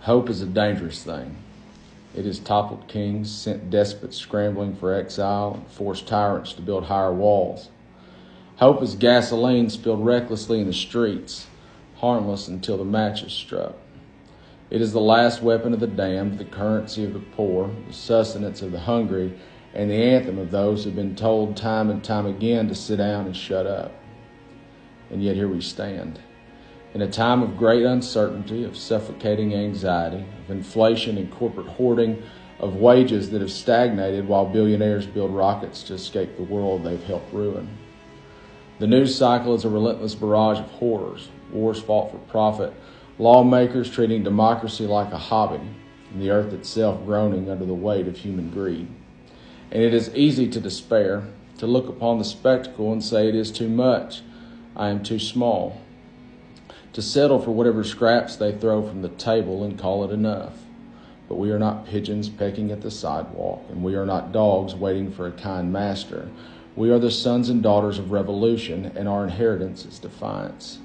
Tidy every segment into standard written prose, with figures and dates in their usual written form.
Hope is a dangerous thing. It has toppled kings, sent despots scrambling for exile, and forced tyrants to build higher walls. Hope is gasoline spilled recklessly in the streets, harmless until the match is struck. It is the last weapon of the damned, the currency of the poor, the sustenance of the hungry, and the anthem of those who have been told time and time again to sit down and shut up. And yet here we stand. In a time of great uncertainty, of suffocating anxiety, of inflation and corporate hoarding, of wages that have stagnated while billionaires build rockets to escape the world they've helped ruin. The news cycle is a relentless barrage of horrors, wars fought for profit, lawmakers treating democracy like a hobby, and the earth itself groaning under the weight of human greed. And it is easy to despair, to look upon the spectacle and say it is too much, I am too small, to settle for whatever scraps they throw from the table and call it enough. But we are not pigeons pecking at the sidewalk, and we are not dogs waiting for a kind master. We are the sons and daughters of revolution, and our inheritance is defiance.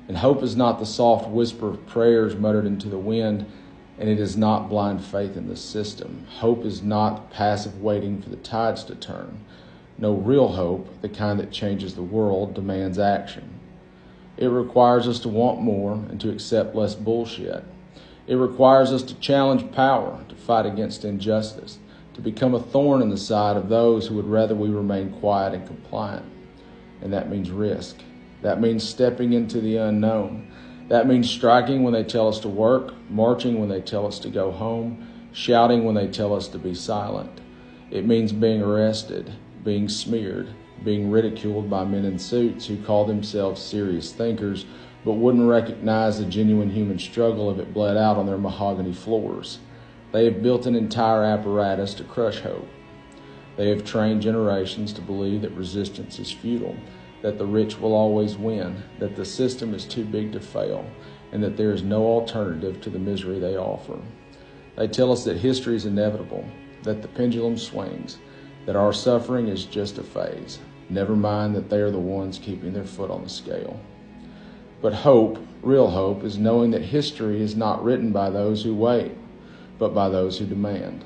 And hope is not the soft whisper of prayers muttered into the wind, and it is not blind faith in the system. Hope is not passive waiting for the tides to turn. No, real hope, the kind that changes the world, demands action. It requires us to want more and to accept less bullshit. It requires us to challenge power, to fight against injustice, to become a thorn in the side of those who would rather we remain quiet and compliant. And that means risk. That means stepping into the unknown. That means striking when they tell us to work, marching when they tell us to go home, shouting when they tell us to be silent. It means being arrested, being smeared, being ridiculed by men in suits who call themselves serious thinkers but wouldn't recognize the genuine human struggle if it bled out on their mahogany floors. They have built an entire apparatus to crush hope. They have trained generations to believe that resistance is futile, that the rich will always win, that the system is too big to fail, and that there is no alternative to the misery they offer. They tell us that history is inevitable, that the pendulum swings, that our suffering is just a phase. Never mind that they are the ones keeping their foot on the scale. But hope, real hope, is knowing that history is not written by those who wait, but by those who demand.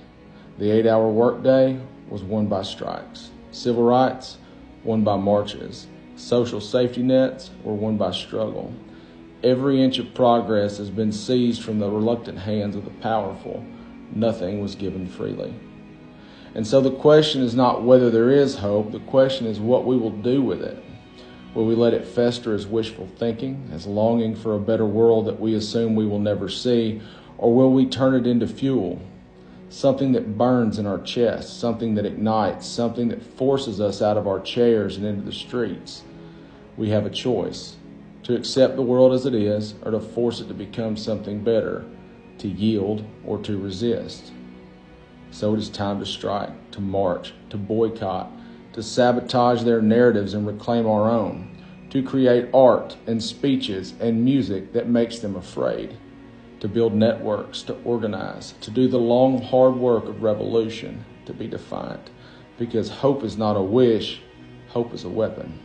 The 8-hour workday was won by strikes. Civil rights, won by marches. Social safety nets were won by struggle. Every inch of progress has been seized from the reluctant hands of the powerful. Nothing was given freely. And so the question is not whether there is hope, the question is what we will do with it. Will we let it fester as wishful thinking, as longing for a better world that we assume we will never see, or will we turn it into fuel, something that burns in our chests, something that ignites, something that forces us out of our chairs and into the streets? We have a choice, to accept the world as it is, or to force it to become something better, to yield or to resist. So it is time to strike, to march, to boycott, to sabotage their narratives and reclaim our own, to create art and speeches and music that makes them afraid, to build networks, to organize, to do the long, hard work of revolution, to be defiant. Because hope is not a wish, hope is a weapon.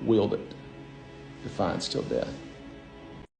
Wield it. Defiance till death.